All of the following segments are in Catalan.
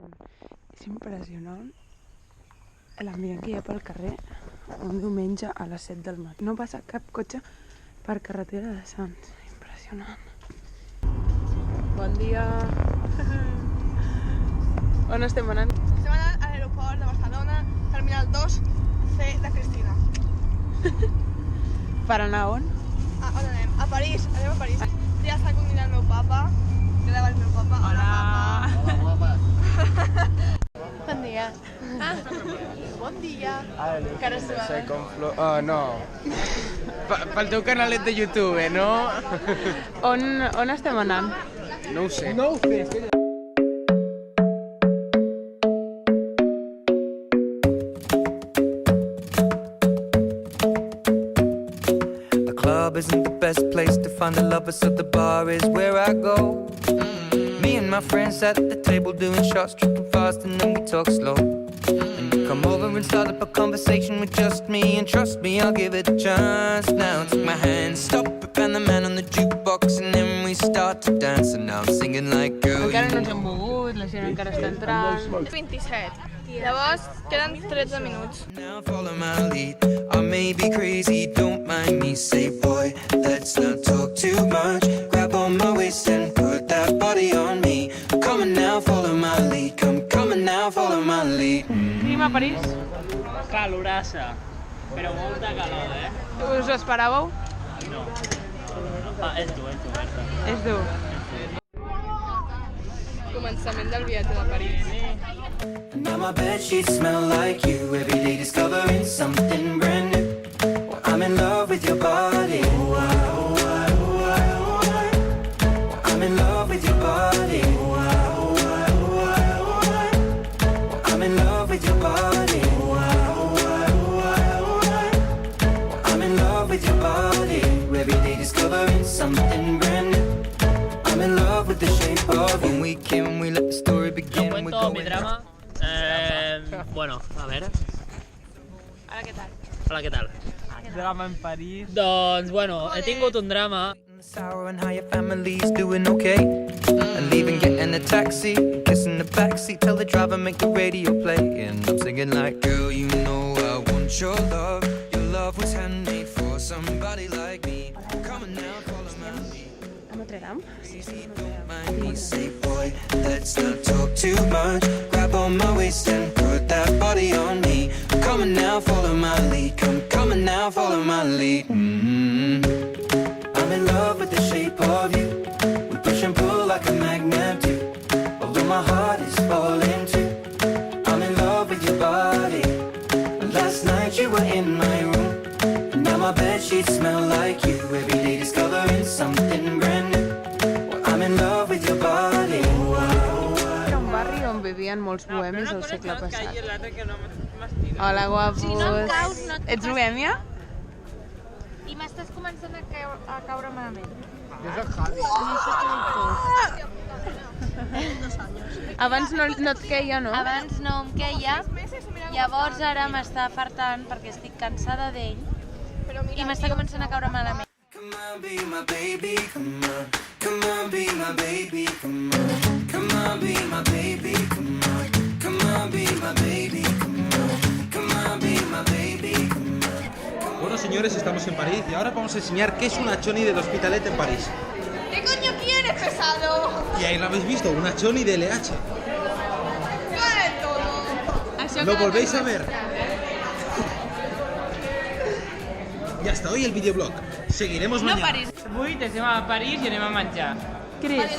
És impressionant l'ambient que hi ha pel carrer un diumenge a les 7 del matí. No passa cap cotxe per carretera de Sants. Impressionant. Bon dia. On estem anant? Estem anant a l'aeroport de Barcelona, terminal 2C de Cristina. Per anar on? On anem? A París, anem a París. Ja està convidant el meu papa. Que deu el meu papa. Hola, papa. Hola, guapa. Bon dia. Bon dia. Cara suave. Soy con Flo... Oh, no. Pel teu canalet de YouTube, no? On estem anant? No ho sé. No ho sé. The club isn't the best place to find a lover, so the bar is where I go. Me and my friends at the table doing shots, tripping fast, and then we talk slow. And you come over and start up a conversation with just me, and trust me, I'll give it a chance. Now take my hand, stop it, and the man on the jukebox, and then we start to dance. And now I'm singing like, girl, Encara no ens hem mogut, la gent encara està entrant. 27. Llavors, queden 13 minuts. now follow my lead. I may be crazy, don't mind me. Say, boy, let's not talk too much. Grab on my waist and put that body on me. Come on now, follow my lead. Come on now, follow my lead. Clima a París? Calorassa, però molta calor, Us ho esperàveu? No. És dur, Berta. És dur. Començament del viatge de París. Now my bedsheets smell like you. Every day discovering something brand new. Well, I'm in love with your body. Oh, I'm in love with your body. Oh, I'm in love with your body. Oh, I'm in love with your body. Every day discovering something brand new. I'm in love with the shape of you. When we came, we let the story begin. Te cuento mi drama. Bueno, a ver. Ara què tal? Hola, què tal? Drama en París. Doncs, bueno, he tingut un drama. Sour and how your family's doing okay. And leaving, getting a taxi, kissing the backseat, tell the driver make the radio play. And I'm singing like, girl, you know I want your love. Your love was handmade for somebody like me. Come on now, follow my lead. A Notre Dame? Don't mind me, say, boy, let's not talk too much. Grab on my waist and put that body on me. Come on now, follow my lead. Come on now, follow my lead. I'm in love with the shape of you. We push and pull like a magnet do. Although my heart is falling too. I'm in love with your body. Last night you were in my room, and now my bedsheets smell like you. Every day discovering something brand new. Well, I'm in love with your body. Era un barri on vivien molts bohemis al segle passat. Hola, guapos. Si no em caus, no et Ets bohèmia? I m'estàs començant a caure malament. Abans no et queia, no? Abans no em queia, llavors ara m'està fartant perquè estic cansada d'ell i m'està començant a caure malament. Come on, be my baby, come on. Come on, be my baby, come on. Come on, be my baby, come on. Come on, be my baby, come on. Come on, be my baby, come on. Bueno, señores, estamos en París y ahora vamos a enseñar qué es una choni del Hospitalet en París. ¿Qué coño quieres, pesado? Y ahí lo habéis visto, una choni de LH. Vale todo. ¿Lo volvéis a ver? Y hasta hoy el videoblog. Seguiremos mañana. Avui estem a París i anem a menjar. Cris,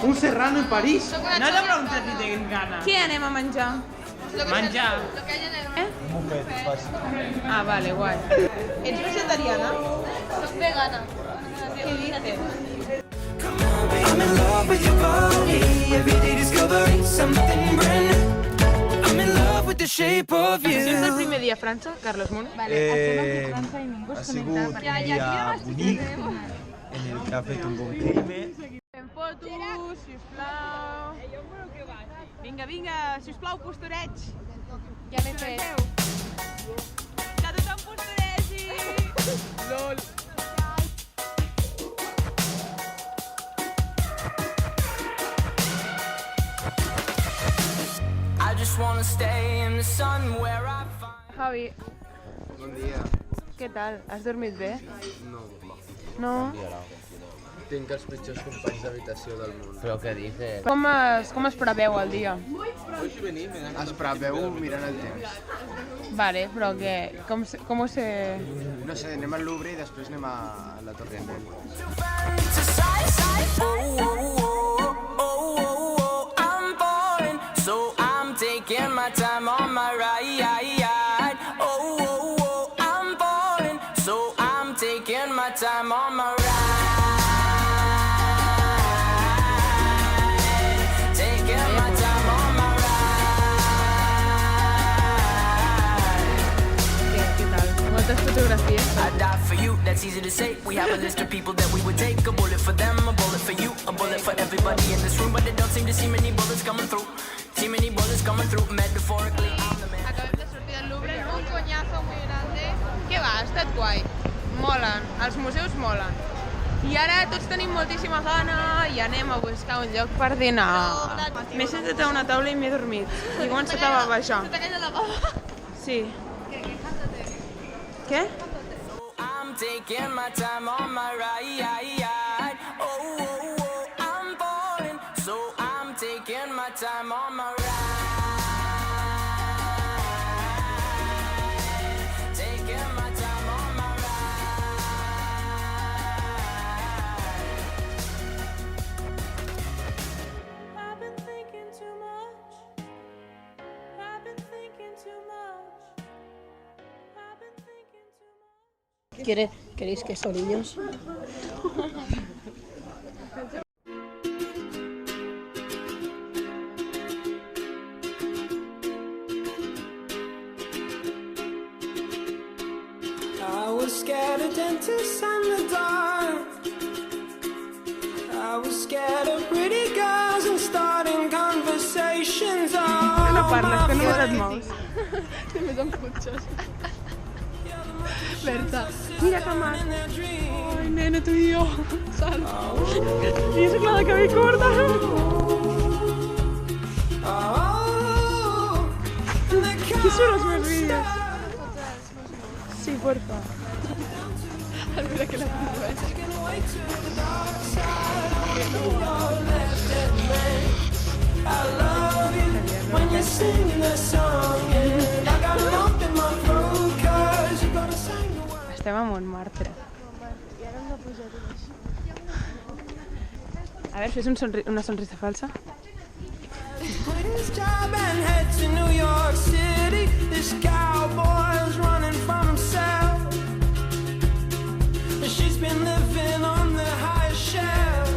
Un serrano en París. No te preguntes si tens gana. què anem a menjar? Menjar. Ah, vale, guai. Ets vegetariana? Soc vegana. Què dices? I'm in love with your body. Every day discovering something brand new. I'm in love with the shape of És el you. primer dia a França, Carlos Munt? Ha sigut un dia bonic en el que ha fet un bon clima. Fem fotos, sisplau. Vinga, sisplau, postureig. Ja l'he fet. Que tothom posturegi. LOL. just wanna stay in the sun where I find. Javi, Bon dia. què tal? Has dormit bé? No, No? tinc els pitjors companys d'habitació del món. Però què dices? Com es preveu el dia? Es preveu mirant el temps. Vale, però què? Com ho sé? No sé, anem al Louvre i després anem a la Torre Eiffel. I'm falling, so I'm taking my time on my ride. I'm falling, so I'm taking my time on my ride. Taking my time on my Què tal? Moltes fotografies. I die for you, that's easy to say. We have a list of people that we would take. A bullet for them, a bullet for you, a bullet for everybody in this room. But they don't seem to see many bullets coming through. See many bullets coming through, metaphorically. I'm the man. Acabem de sortir del Louvre, un coñazo muy grande. Què va? Ha estat guai. Molen, els museus molen. I ara tots tenim moltíssima gana i anem a buscar un lloc per dinar. M'he sentat a una taula i m'he dormit. I he començat a bavejar. Se t'ha caigut la baba. Sí. Què? I'm taking my time on my ride. I'm falling, so I'm taking my time on my ride. Taking my time on my ride. I've been thinking too much. I've been thinking too much. I've been thinking too much. ¿Queréis quesolillos? I was scared of dentists and the dark. I was scared of pretty girls and starting conversations. Que no parles, que només et mous. Només em cotxes. Berta, mira que maco. Ai, nena, tu i jo. Sal. I és la de cabell curt. Qui són els meus vídeos? Sí, porfa. Mira que la produeix. Estem a Montmartre. A veure, fes una sonrisa falsa. Quit his job and head to New York City. This cowboy's running from himself. She's been living on the high shelf.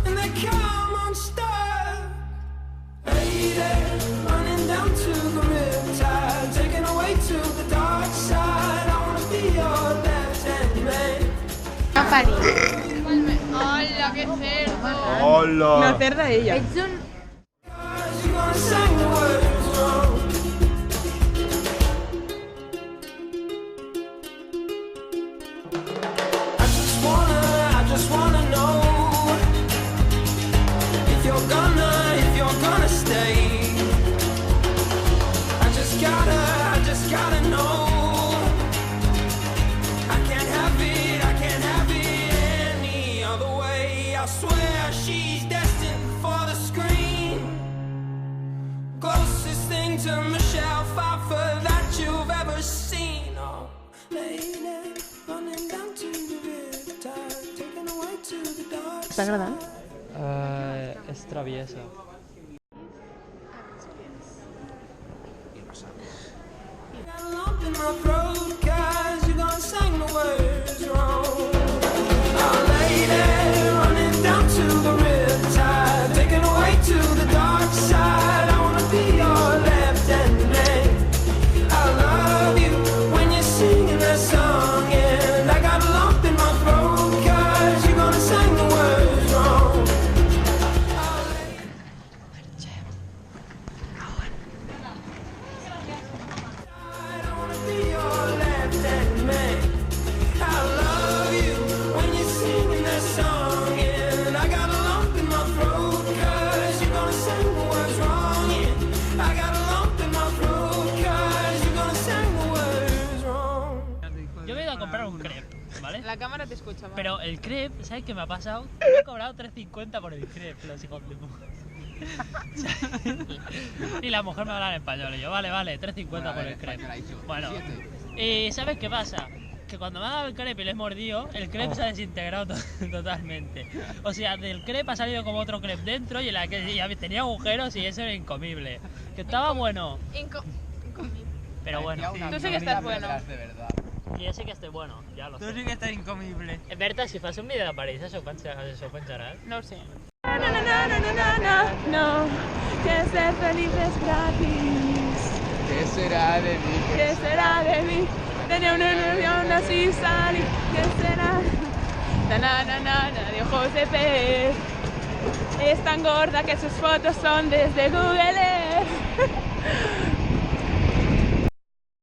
And they come unstuck. Lady, running down to the riptide, taken away to the dark side. I wanna be your left-hand man. A París. Hola, que cerdo. Hola! Una cerda ella. Ets un... You're gonna sing the words wrong. I just wanna know if you're gonna stay. I just gotta know. I can't have it any other way. I swear she's destined for the screen. Closest thing to Michelle Pfeiffer that you've ever seen. Oh, lady, running down to the riptide, taken away to the dark T'està agradant? És traviesa. Got a lump in my throat, 'cause you're gonna sing the words wrong. Oh, lady, running down to the riptide, taken away to the dark side. I wanna be your left-hand man. I love you when you're singing that song, and I got a lump in my throat, 'cause you're gonna sing the words wrong. crepe, ¿vale? La cámara te escucha, ¿vale? Pero el crepe, ¿sabes qué me ha pasado? Me ha cobrado 3,50 por el crepe, los hijos de puta. Y la mujer me habla en español y yo, vale, 3,50 por el crepe. Bueno, y ¿sabes qué pasa? Que cuando me ha dado el crepe y le he mordido, el crepe se ha desintegrado totalmente. O sea, del crepe ha salido como otro crepe dentro y ya tenía agujeros y eso era incomible. Que estaba bueno. Incomible. Pero bueno. Tú sí que estás bueno. Y yo sí que estoy bueno, ja lo sé. Tu sí que estàs incomible. Berta, si fas un vídeo de París, això ho penjaràs? No ho sé. No, que ser feliz es gratis. Què serà de mi? ¿Qué será de mí? Tenía una ilusión así salí. ¿Qué será? Na, de ojos de pez. Es tan gorda que sus fotos son desde Google Earth.